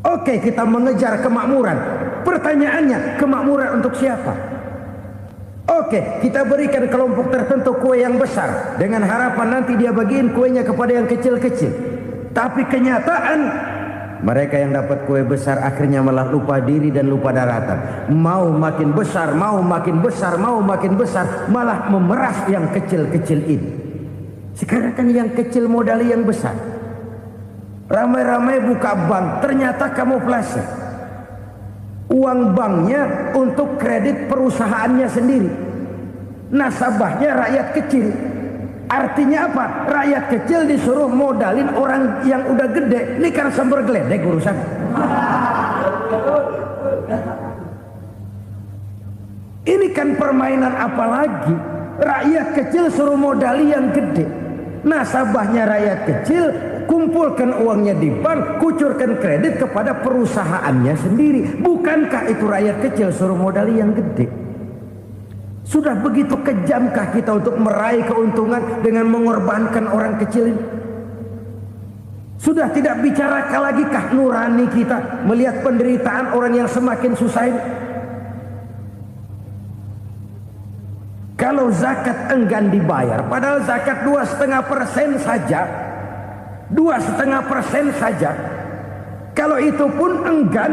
A: Oke, kita mengejar kemakmuran. Pertanyaannya, kemakmuran untuk siapa? Oke, kita berikan kelompok tertentu kue yang besar dengan harapan nanti dia bagiin kuenya kepada yang kecil-kecil. Tapi kenyataan, mereka yang dapat kue besar akhirnya malah lupa diri dan lupa daratan. Mau makin besar, malah memeras yang kecil-kecil ini. Sekarang kan yang kecil modali yang besar. Ramai-ramai buka bank, ternyata kamuflase. Uang banknya untuk kredit perusahaannya sendiri. Nasabahnya rakyat kecil. Artinya apa? Rakyat kecil disuruh modalin orang yang udah gede. Ini kan sambar geledek urusan. Ini kan permainan apa lagi? Rakyat kecil suruh modali yang gede. Nasabahnya rakyat kecil, kumpulkan uangnya di bank, kucurkan kredit kepada perusahaannya sendiri. Bukankah itu rakyat kecil suruh modali yang gede? Sudah begitu kejamkah kita untuk meraih keuntungan dengan mengorbankan orang kecil ini? Sudah tidak bicara lagi kah nurani kita melihat penderitaan orang yang semakin susah ini? Kalau zakat enggan dibayar, padahal zakat 2,5% saja, 2,5% saja. Kalau itu pun enggan,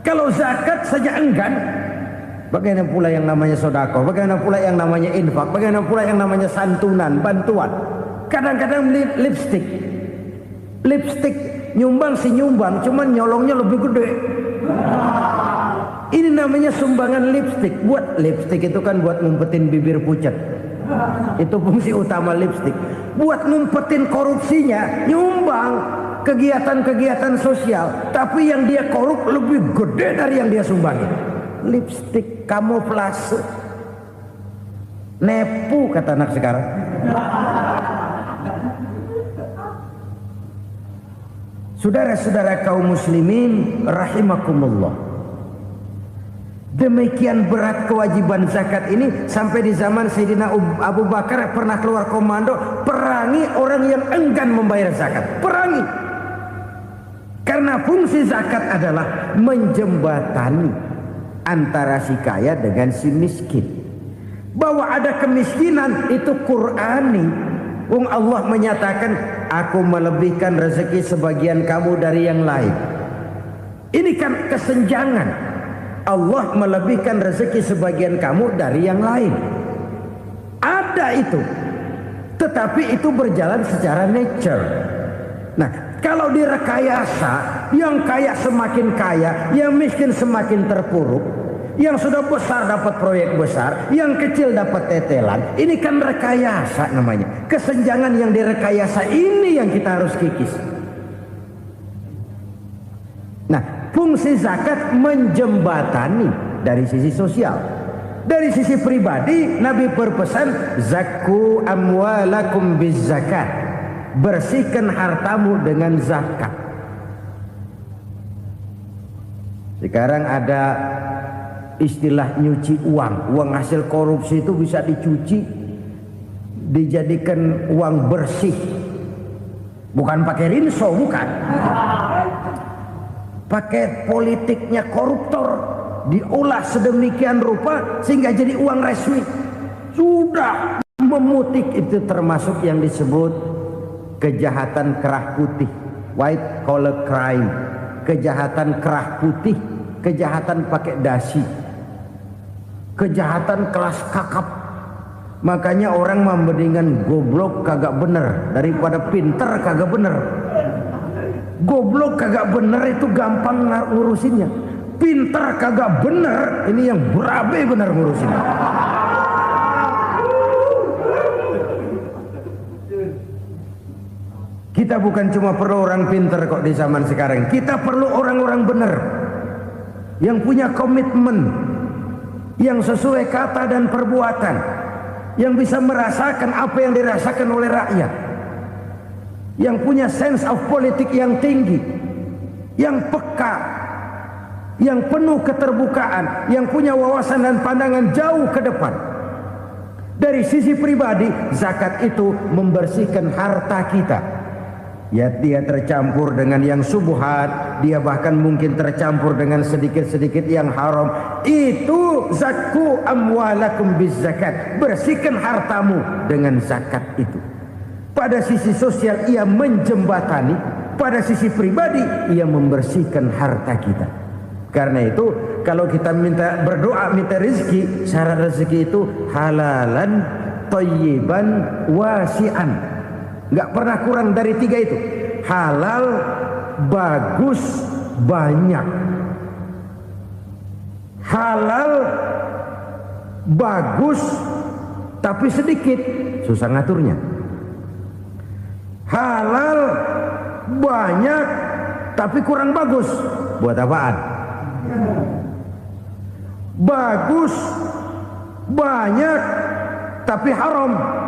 A: kalau zakat saja enggan, bagaimana pula yang namanya sedekah, bagaimana pula yang namanya infak, bagaimana pula yang namanya santunan, bantuan. Kadang-kadang lipstick nyumbang si nyumbang, cuman nyolongnya lebih gede. Ini namanya sumbangan lipstick. Buat lipstick itu kan buat ngumpetin bibir pucat. Itu fungsi utama lipstick. Buat ngumpetin korupsinya, nyumbang kegiatan-kegiatan sosial. Tapi yang dia korup lebih gede dari yang dia sumbangin. Lipstick kamuflase. Nepu kata anak sekarang. Saudara-saudara kaum muslimin rahimakumullah. Demikian berat kewajiban zakat ini sampai di zaman Sayyidina Abu Bakar pernah keluar komando perangi orang yang enggan membayar zakat. Perangi. Karena fungsi zakat adalah menjembatani antara si kaya dengan si miskin. Bahwa ada kemiskinan itu Qur'ani. Allah menyatakan, aku melebihkan rezeki sebagian kamu dari yang lain. Ini kan kesenjangan. Allah melebihkan rezeki sebagian kamu dari yang lain. Ada itu. Tetapi itu berjalan secara nature. Nah, kalau direkayasa, yang kaya semakin kaya, yang miskin semakin terpuruk, yang sudah besar dapat proyek besar, yang kecil dapat tetelan. Ini kan rekayasa namanya. Kesenjangan yang direkayasa ini yang kita harus kikis. Nah, fungsi zakat menjembatani dari sisi sosial. Dari sisi pribadi, Nabi berpesan, zakku amwalakum biz zakat. Bersihkan hartamu dengan zakat. Sekarang ada istilah nyuci uang. Uang hasil korupsi itu bisa dicuci, dijadikan uang bersih. Bukan pakai rinso, bukan. Pakai politiknya koruptor, diolah sedemikian rupa sehingga jadi uang resmi. Sudah memutik, itu termasuk yang disebut kejahatan kerah putih, white collar crime. Kejahatan kerah putih, kejahatan pakai dasi, kejahatan kelas kakap. Makanya orang mendingan goblok kagak bener daripada pinter kagak bener. Goblok kagak bener itu gampang ngurusinnya. Pinter kagak bener, ini yang berabe bener ngurusinnya. Kita bukan cuma perlu orang pinter kok di zaman sekarang. Kita perlu orang-orang bener yang punya komitmen, yang sesuai kata dan perbuatan, yang bisa merasakan apa yang dirasakan oleh rakyat, yang punya sense of politik yang tinggi, yang peka, yang penuh keterbukaan, yang punya wawasan dan pandangan jauh ke depan. Dari sisi pribadi, zakat itu membersihkan harta kita. Ya, dia tercampur dengan yang subuhat, dia bahkan mungkin tercampur dengan sedikit-sedikit yang haram. Itu zakku amwalakum biz zakat. Bersihkan hartamu dengan zakat itu. Pada sisi sosial ia menjembatani, pada sisi pribadi ia membersihkan harta kita. Karena itu kalau kita minta berdoa minta rezeki, syarat rezeki itu halalan thayyiban wasi'an. Nggak pernah kurang dari 3 itu. Halal, bagus, banyak. Halal, bagus, tapi sedikit, susah ngaturnya. Halal, banyak, tapi kurang bagus. Buat apaan? Bagus, banyak, tapi haram.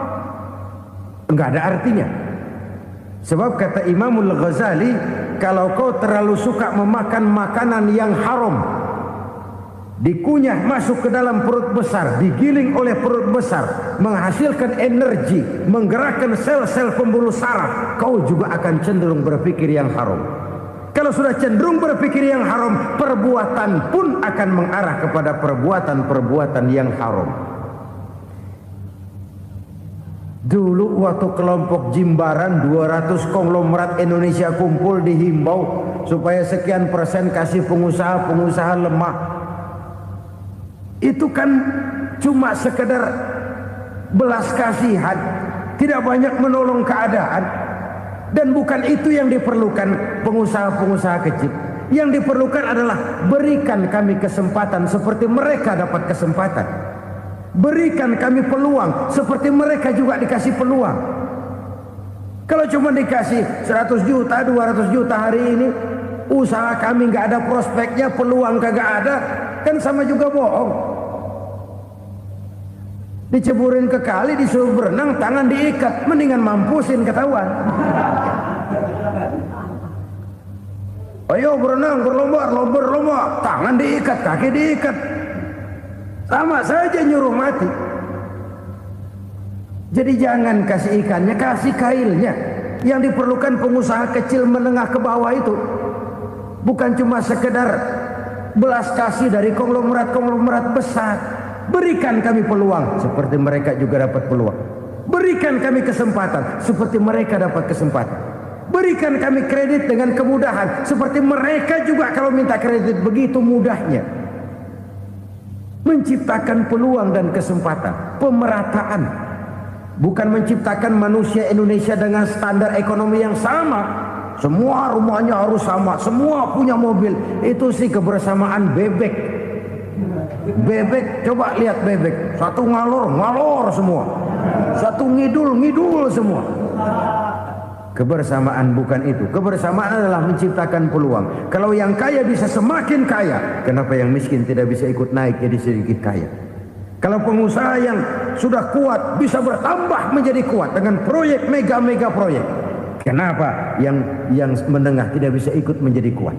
A: Enggak ada artinya. Sebab kata Imamul Ghazali, kalau kau terlalu suka memakan makanan yang haram, dikunyah masuk ke dalam perut besar, digiling oleh perut besar, menghasilkan energi, menggerakkan sel-sel pembuluh saraf, kau juga akan cenderung berpikir yang haram. Kalau sudah cenderung berpikir yang haram, perbuatan pun akan mengarah kepada perbuatan-perbuatan yang haram. Dulu waktu kelompok Jimbaran 200 konglomerat Indonesia kumpul dihimbau supaya sekian persen kasih pengusaha-pengusaha lemah. Itu kan cuma sekedar belas kasihan, tidak banyak menolong keadaan. Dan bukan itu yang diperlukan pengusaha-pengusaha kecil. Yang diperlukan adalah berikan kami kesempatan seperti mereka dapat kesempatan. Berikan kami peluang seperti mereka juga dikasih peluang. Kalau cuma dikasih 100 juta, 200 juta hari ini, usaha kami nggak ada prospeknya, peluang kagak ada, kan sama juga bohong. Diceburin ke kali, disuruh berenang, tangan diikat, mendingan mampusin ketahuan. Ayo berenang, berlomba, tangan diikat, kaki diikat. Sama saja nyuruh mati. Jadi jangan kasih ikannya, kasih kailnya. Yang diperlukan pengusaha kecil menengah ke bawah itu bukan cuma sekedar belas kasih dari konglomerat-konglomerat besar. Berikan kami peluang seperti mereka juga dapat peluang. Berikan kami kesempatan seperti mereka dapat kesempatan. Berikan kami kredit dengan kemudahan seperti mereka juga kalau minta kredit begitu mudahnya. Menciptakan peluang dan kesempatan, pemerataan, bukan menciptakan manusia Indonesia dengan standar ekonomi yang sama. Semua rumahnya harus sama, semua punya mobil. Itu sih kebersamaan bebek. Bebek, coba lihat bebek, satu ngalor semua, satu ngidul semua. Kebersamaan bukan itu. Kebersamaan adalah menciptakan peluang. Kalau yang kaya bisa semakin kaya, kenapa yang miskin tidak bisa ikut naik jadi sedikit kaya? Kalau pengusaha yang sudah kuat bisa bertambah menjadi kuat dengan proyek mega proyek, kenapa yang menengah tidak bisa ikut menjadi kuat?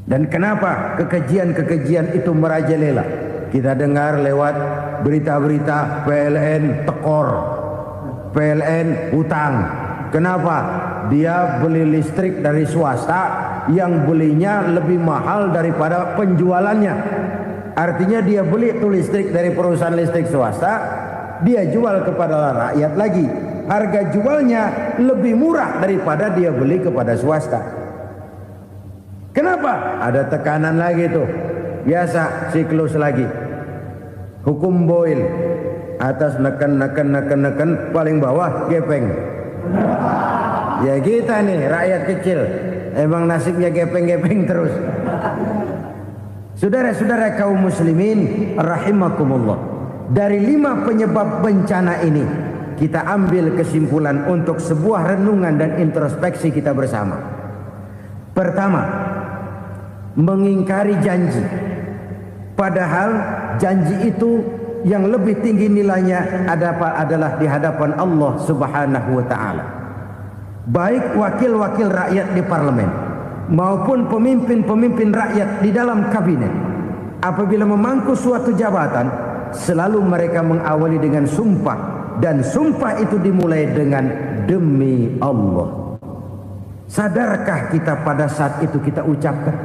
A: Dan kenapa kekejian itu merajalela? Kita dengar lewat berita-berita PLN tekor, PLN utang. Kenapa? Dia beli listrik dari swasta yang belinya lebih mahal daripada penjualannya. Artinya dia beli itu listrik dari perusahaan listrik swasta, dia jual kepada rakyat lagi. Harga jualnya lebih murah daripada dia beli kepada swasta. Kenapa? Ada tekanan lagi tuh. Biasa siklus lagi. Hukum Boyle. Atas neken, paling bawah gepeng. Ya kita nih rakyat kecil, emang nasibnya gepeng terus. Saudara-saudara kaum muslimin rahimakumullah, dari 5 penyebab bencana ini kita ambil kesimpulan untuk sebuah renungan dan introspeksi kita bersama. Pertama, mengingkari janji. Padahal janji itu yang lebih tinggi nilainya adalah di hadapan Allah Subhanahu wa taala. Baik wakil-wakil rakyat di parlemen maupun pemimpin-pemimpin rakyat di dalam kabinet, apabila memangku suatu jabatan, selalu mereka mengawali dengan sumpah, dan sumpah itu dimulai dengan demi Allah. Sadarkah kita pada saat itu kita ucapkan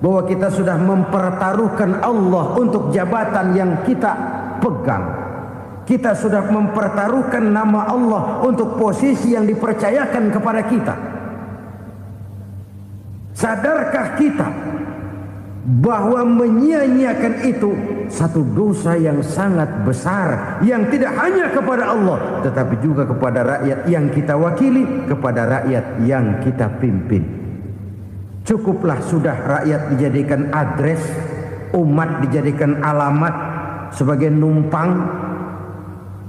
A: bahwa kita sudah mempertaruhkan Allah untuk jabatan yang kita pegang? Kita sudah mempertaruhkan nama Allah untuk posisi yang dipercayakan kepada kita. Sadarkah kita bahwa menyia-nyiakan itu satu dosa yang sangat besar, yang tidak hanya kepada Allah tetapi juga kepada rakyat yang kita wakili, kepada rakyat yang kita pimpin. Cukuplah sudah rakyat dijadikan adres, umat dijadikan alamat sebagai numpang.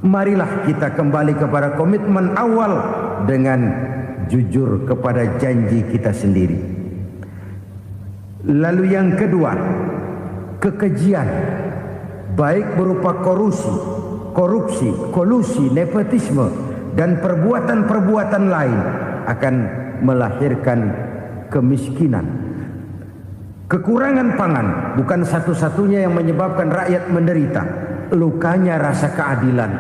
A: Marilah kita kembali kepada komitmen awal dengan jujur kepada janji kita sendiri. Lalu yang kedua, kekejian, baik berupa korupsi, kolusi, nepotisme, dan perbuatan-perbuatan lain akan melahirkan kemiskinan. Kekurangan pangan bukan satu-satunya yang menyebabkan rakyat menderita. Lukanya rasa keadilan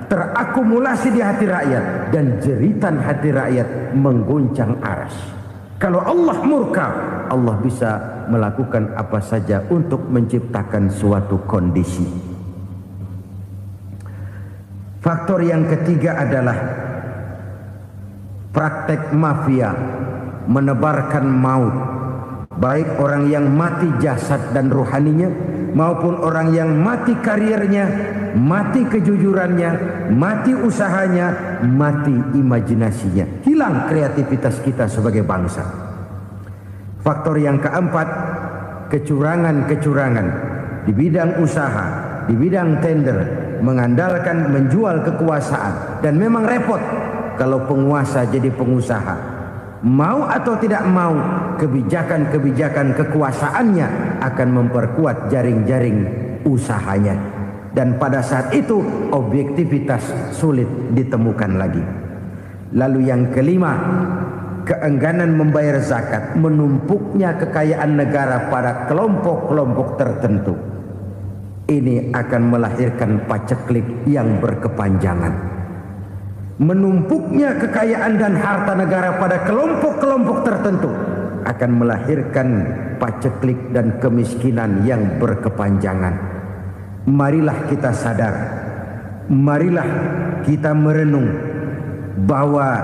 A: terakumulasi di hati rakyat, dan jeritan hati rakyat mengguncang aras. Kalau Allah murka, Allah bisa melakukan apa saja untuk menciptakan suatu kondisi. Faktor yang ketiga adalah praktek mafia menebarkan maut, baik orang yang mati jasad dan rohaninya maupun orang yang mati karirnya, mati kejujurannya, mati usahanya, mati imajinasinya. Hilang kreativitas kita sebagai bangsa. Faktor yang keempat, kecurangan-kecurangan di bidang usaha, di bidang tender, mengandalkan menjual kekuasaan. Dan memang repot kalau penguasa jadi pengusaha. Mau atau tidak mau, kebijakan-kebijakan kekuasaannya akan memperkuat jaring-jaring usahanya. Dan pada saat itu objektivitas sulit ditemukan lagi. Lalu yang kelima, keengganan membayar zakat, menumpuknya kekayaan negara pada kelompok-kelompok tertentu. Ini akan melahirkan paceklik yang berkepanjangan. Menumpuknya kekayaan dan harta negara pada kelompok-kelompok tertentu akan melahirkan paceklik dan kemiskinan yang berkepanjangan. Marilah kita sadar, marilah kita merenung bahwa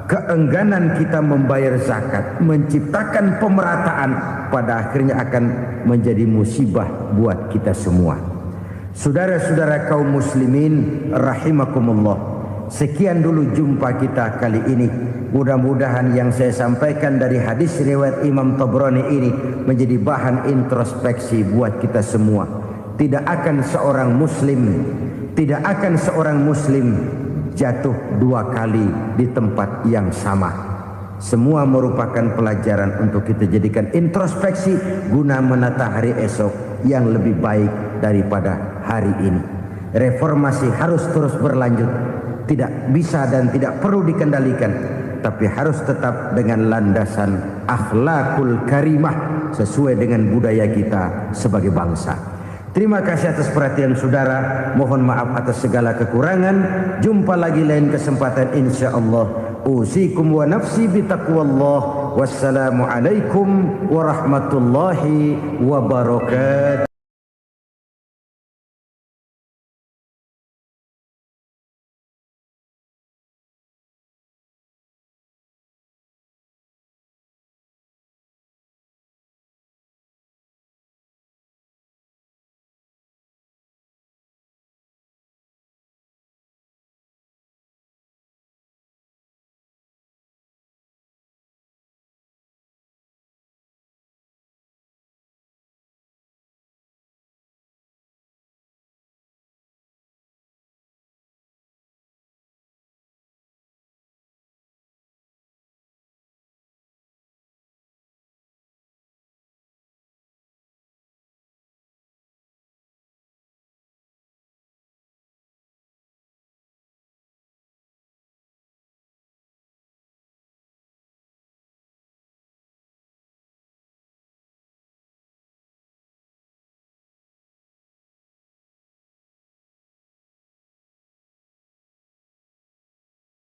A: keengganan kita membayar zakat, menciptakan pemerataan, pada akhirnya akan menjadi musibah buat kita semua. Saudara-saudara kaum muslimin rahimakumullah, sekian dulu jumpa kita kali ini. Mudah-mudahan yang saya sampaikan dari hadis riwayat Imam Tabrani ini menjadi bahan introspeksi buat kita semua. Tidak akan seorang muslim jatuh dua kali di tempat yang sama. Semua merupakan pelajaran untuk kita jadikan introspeksi guna menata hari esok yang lebih baik daripada hari ini. Reformasi harus terus berlanjut. Tidak bisa dan tidak perlu dikendalikan, tapi harus tetap dengan landasan akhlakul karimah sesuai dengan budaya kita sebagai bangsa. Terima kasih atas perhatian saudara. Mohon maaf atas segala kekurangan. Jumpa lagi lain kesempatan insyaallah. Usikum wa nafsi bitaqwallah. Wassalamualaikum warahmatullahi wabarakatuh.